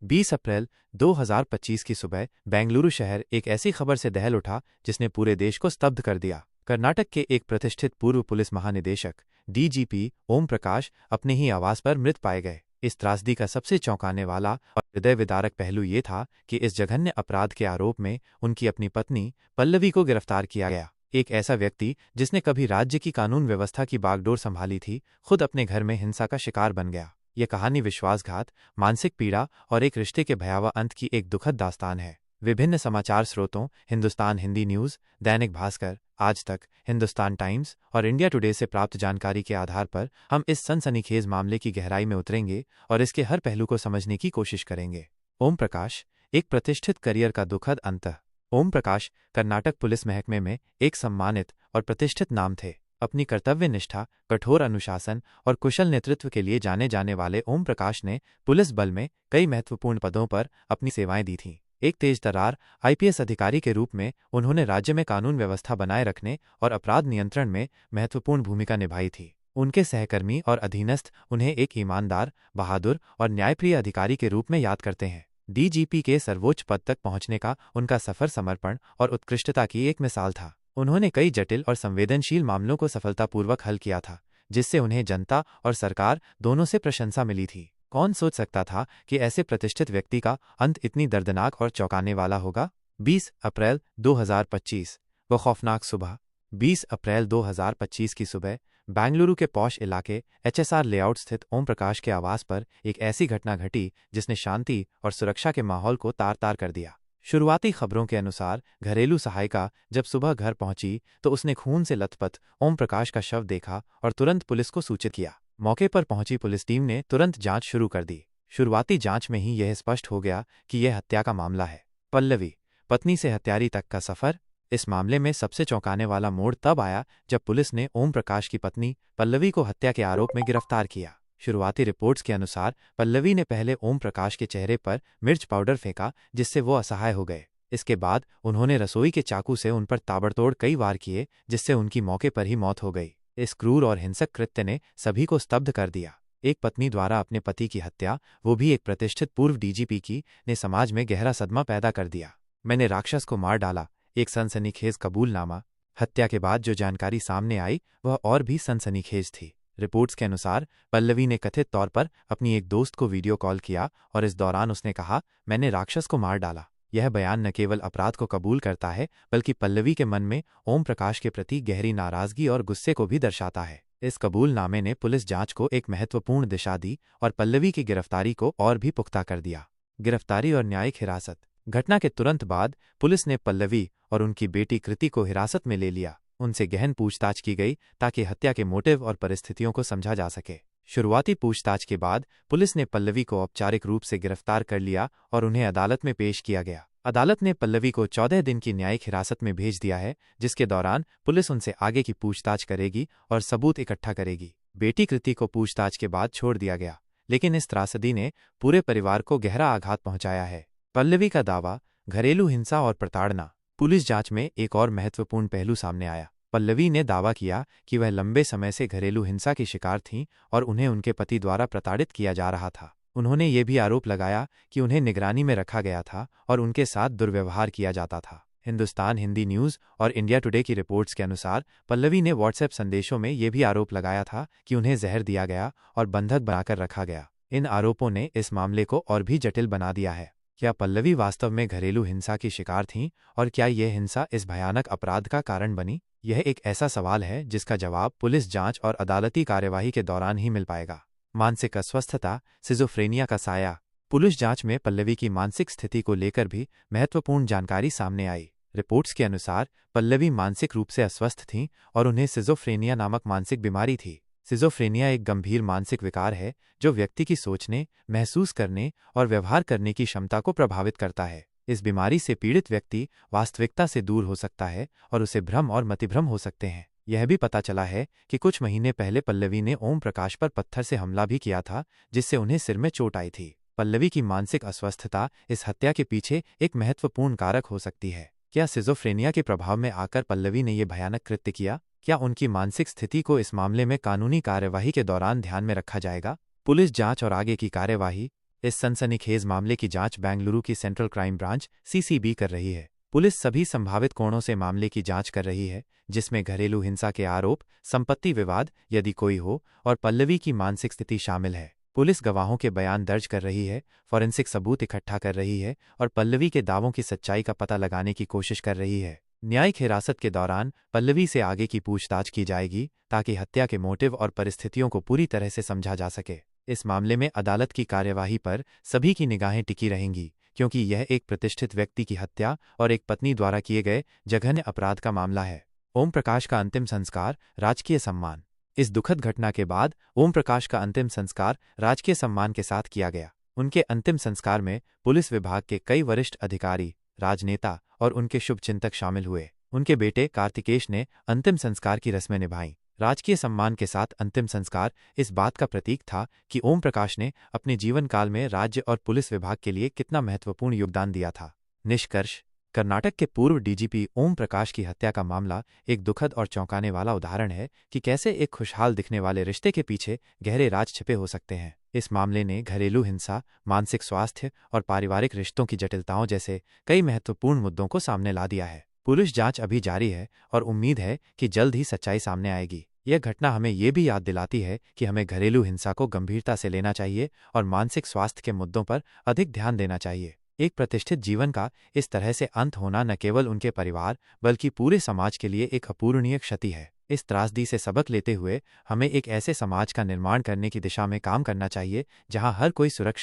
20 अप्रैल 2025 की सुबह बेंगलुरु शहर एक ऐसी खबर से दहल उठा जिसने पूरे देश को स्तब्ध कर दिया। कर्नाटक के एक प्रतिष्ठित पूर्व पुलिस महानिदेशक डीजीपी ओम प्रकाश अपने ही आवास पर मृत पाए गए। इस त्रासदी का सबसे चौंकाने वाला और हृदय विदारक पहलू ये था कि इस जघन्य अपराध के आरोप में उनकी अपनी पत्नी पल्लवी को गिरफ्तार किया गया। एक ऐसा व्यक्ति जिसने कभी राज्य की कानून व्यवस्था की बागडोर संभाली थी, खुद अपने घर में हिंसा का शिकार बन गया। यह कहानी विश्वासघात, मानसिक पीड़ा और एक रिश्ते के भयावह अंत की एक दुखद दास्तान है। विभिन्न समाचार स्रोतों हिंदुस्तान हिंदी न्यूज़, दैनिक भास्कर, आज तक, हिंदुस्तान टाइम्स और इंडिया टुडे से प्राप्त जानकारी के आधार पर हम इस सनसनीखेज मामले की गहराई में उतरेंगे और इसके हर पहलू को समझने की कोशिश करेंगे। ओम प्रकाश, एक प्रतिष्ठित करियर का दुखद अंत। ओम प्रकाश कर्नाटक पुलिस महकमे में एक सम्मानित और प्रतिष्ठित नाम थे। अपनी कर्तव्य निष्ठा, कठोर अनुशासन और कुशल नेतृत्व के लिए जाने जाने वाले ओम प्रकाश ने पुलिस बल में कई महत्वपूर्ण पदों पर अपनी सेवाएं दी थीं। एक तेजतर्रार आईपीएस अधिकारी के रूप में उन्होंने राज्य में कानून व्यवस्था बनाए रखने और अपराध नियंत्रण में महत्वपूर्ण भूमिका निभाई थी। उनके सहकर्मी और अधीनस्थ उन्हें एक ईमानदार, बहादुर और न्यायप्रिय अधिकारी के रूप में याद करते हैं। डीजीपी के सर्वोच्च पद तक पहुंचने का उनका सफर समर्पण और उत्कृष्टता की एक मिसाल था। उन्होंने कई जटिल और संवेदनशील मामलों को सफलतापूर्वक हल किया था, जिससे उन्हें जनता और सरकार दोनों से प्रशंसा मिली थी। कौन सोच सकता था कि ऐसे प्रतिष्ठित व्यक्ति का अंत इतनी दर्दनाक और चौंकाने वाला होगा। 20 अप्रैल 2025 वो खौफनाक सुबह। 20 अप्रैल 2025 की सुबह बेंगलुरु के पॉश इलाके एचएसआर लेआउट स्थित ओम प्रकाश के आवास पर एक ऐसी घटना घटी जिसने शांति और सुरक्षा के माहौल को तार तार कर दिया। शुरुआती खबरों के अनुसार घरेलू सहायिका जब सुबह घर पहुंची तो उसने खून से लथपथ ओम प्रकाश का शव देखा और तुरंत पुलिस को सूचित किया। मौके पर पहुंची पुलिस टीम ने तुरंत जांच शुरू कर दी। शुरुआती जांच में ही यह स्पष्ट हो गया कि यह हत्या का मामला है। पल्लवी, पत्नी से हत्यारी तक का सफर। इस मामले में सबसे चौंकाने वाला मोड़ तब आया जब पुलिस ने ओम प्रकाश की पत्नी पल्लवी को हत्या के आरोप में गिरफ्तार किया। शुरुआती रिपोर्ट्स के अनुसार पल्लवी ने पहले ओम प्रकाश के चेहरे पर मिर्च पाउडर फेंका, जिससे वो असहाय हो गए। इसके बाद उन्होंने रसोई के चाकू से उन पर ताबड़तोड़ कई वार किए, जिससे उनकी मौके पर ही मौत हो गई। इस क्रूर और हिंसक कृत्य ने सभी को स्तब्ध कर दिया। एक पत्नी द्वारा अपने पति की हत्या, वो भी एक प्रतिष्ठित पूर्व डीजीपी की, ने समाज में गहरा सदमा पैदा कर दिया। मैंने राक्षस को मार डाला, एक सनसनीखेज कबूलनामा। हत्या के बाद जो जानकारी सामने आई वह और भी सनसनीखेज थी। रिपोर्ट्स के अनुसार पल्लवी ने कथित तौर पर अपनी एक दोस्त को वीडियो कॉल किया और इस दौरान उसने कहा, मैंने राक्षस को मार डाला। यह बयान न केवल अपराध को कबूल करता है बल्कि पल्लवी के मन में ओम प्रकाश के प्रति गहरी नाराजगी और गुस्से को भी दर्शाता है। इस कबूलनामे ने पुलिस जांच को एक महत्वपूर्ण दिशा दी और पल्लवी की गिरफ्तारी को और भी पुख्ता कर दिया। गिरफ्तारी और न्यायिक हिरासत। घटना के तुरंत बाद पुलिस ने पल्लवी और उनकी बेटी कृति को हिरासत में ले लिया। उनसे गहन पूछताछ की गई ताकि हत्या के मोटिव और परिस्थितियों को समझा जा सके। शुरुआती पूछताछ के बाद पुलिस ने पल्लवी को औपचारिक रूप से गिरफ्तार कर लिया और उन्हें अदालत में पेश किया गया। अदालत ने पल्लवी को 14 दिन की न्यायिक हिरासत में भेज दिया है, जिसके दौरान पुलिस उनसे आगे की पूछताछ करेगी और सबूत इकट्ठा करेगी। बेटी कृति को पूछताछ के बाद छोड़ दिया गया, लेकिन इस त्रासदी ने पूरे परिवार को गहरा आघात पहुंचाया है। पल्लवी का दावा, घरेलू हिंसा और प्रताड़ना। पुलिस जांच में एक और महत्वपूर्ण पहलू सामने आया। पल्लवी ने दावा किया कि वह लंबे समय से घरेलू हिंसा की शिकार थीं और उन्हें उनके पति द्वारा प्रताड़ित किया जा रहा था। उन्होंने ये भी आरोप लगाया कि उन्हें निगरानी में रखा गया था और उनके साथ दुर्व्यवहार किया जाता था। हिंदुस्तान हिंदी न्यूज़ और इंडिया टुडे की रिपोर्ट्स के अनुसार पल्लवी ने व्हाट्सएप संदेशों में यह भी आरोप लगाया था कि उन्हें जहर दिया गया और बंधक बनाकर रखा गया। इन आरोपों ने इस मामले को और भी जटिल बना दिया है। क्या पल्लवी वास्तव में घरेलू हिंसा की शिकार थीं और क्या यह हिंसा इस भयानक अपराध का कारण बनी? यह एक ऐसा सवाल है जिसका जवाब पुलिस जांच और अदालती कार्यवाही के दौरान ही मिल पाएगा। मानसिक अस्वस्थता, सिजोफ्रेनिया का साया। पुलिस जांच में पल्लवी की मानसिक स्थिति को लेकर भी महत्वपूर्ण जानकारी सामने आई। रिपोर्ट्स के अनुसार पल्लवी मानसिक रूप से अस्वस्थ थीं और उन्हें सिजोफ्रेनिया नामक मानसिक बीमारी थी। सिजोफ्रेनिया एक गंभीर मानसिक विकार है जो व्यक्ति की सोचने, महसूस करने और व्यवहार करने की क्षमता को प्रभावित करता है। इस बीमारी से पीड़ित व्यक्ति वास्तविकता से दूर हो सकता है और उसे भ्रम और मतिभ्रम हो सकते हैं। यह भी पता चला है कि कुछ महीने पहले पल्लवी ने ओम प्रकाश पर पत्थर से हमला भी किया था, जिससे उन्हें सिर में चोट आई थी। पल्लवी की मानसिक अस्वस्थता इस हत्या के पीछे एक महत्वपूर्ण कारक हो सकती है। क्या सिजोफ्रेनिया के प्रभाव में आकर पल्लवी ने यह भयानक कृत्य किया? क्या उनकी मानसिक स्थिति को इस मामले में कानूनी कार्यवाही के दौरान ध्यान में रखा जाएगा? पुलिस जांच और आगे की कार्यवाही। इस सनसनीखेज मामले की जांच बेंगलुरु की सेंट्रल क्राइम ब्रांच (सीसीबी) कर रही है। पुलिस सभी संभावित कोणों से मामले की जांच कर रही है, जिसमें घरेलू हिंसा के आरोप, संपत्ति विवाद यदि कोई हो, और पल्लवी की मानसिक स्थिति शामिल है। पुलिस गवाहों के बयान दर्ज कर रही है, फॉरेंसिक सबूत इकट्ठा कर रही है और पल्लवी के दावों की सच्चाई का पता लगाने की कोशिश कर रही है। न्यायिक हिरासत के दौरान पल्लवी से आगे की पूछताछ की जाएगी ताकि हत्या के मोटिव और परिस्थितियों को पूरी तरह से समझा जा सके। इस मामले में अदालत की कार्यवाही पर सभी की निगाहें टिकी रहेंगी, क्योंकि यह एक प्रतिष्ठित व्यक्ति की हत्या और एक पत्नी द्वारा किए गए जघन्य अपराध का मामला है। ओम प्रकाश का अंतिम संस्कार, राजकीय सम्मान। इस दुखद घटना के बाद ओम प्रकाश का अंतिम संस्कार राजकीय सम्मान के साथ किया गया। उनके अंतिम संस्कार में पुलिस विभाग के कई वरिष्ठ अधिकारी, राजनेता और उनके शुभचिंतक शामिल हुए। उनके बेटे कार्तिकेश ने अंतिम संस्कार की रस्में निभाईं। राजकीय सम्मान के साथ अंतिम संस्कार इस बात का प्रतीक था कि ओम प्रकाश ने अपने जीवन काल में राज्य और पुलिस विभाग के लिए कितना महत्वपूर्ण योगदान दिया था। निष्कर्ष: कर्नाटक के पूर्व डीजीपी ओम प्रकाश की हत्या का मामला एक दुखद और चौंकाने वाला उदाहरण है कि कैसे एक खुशहाल दिखने वाले रिश्ते के पीछे गहरे राज छिपे हो सकते हैं। इस मामले ने घरेलू हिंसा, मानसिक स्वास्थ्य और पारिवारिक रिश्तों की जटिलताओं जैसे कई महत्वपूर्ण मुद्दों को सामने ला दिया है। पुलिस जांच अभी जारी है और उम्मीद है कि जल्द ही सच्चाई सामने आएगी। यह घटना हमें ये भी याद दिलाती है कि हमें घरेलू हिंसा को गंभीरता से लेना चाहिए और मानसिक स्वास्थ्य के मुद्दों पर अधिक ध्यान देना चाहिए। एक प्रतिष्ठित जीवन का इस तरह से अंत होना न केवल उनके परिवार बल्कि पूरे समाज के लिए एक अपूरणीय क्षति है। इस त्रासदी से सबक लेते हुए हमें एक ऐसे समाज का निर्माण करने की दिशा में काम करना चाहिए जहां हर कोई सुरक्षित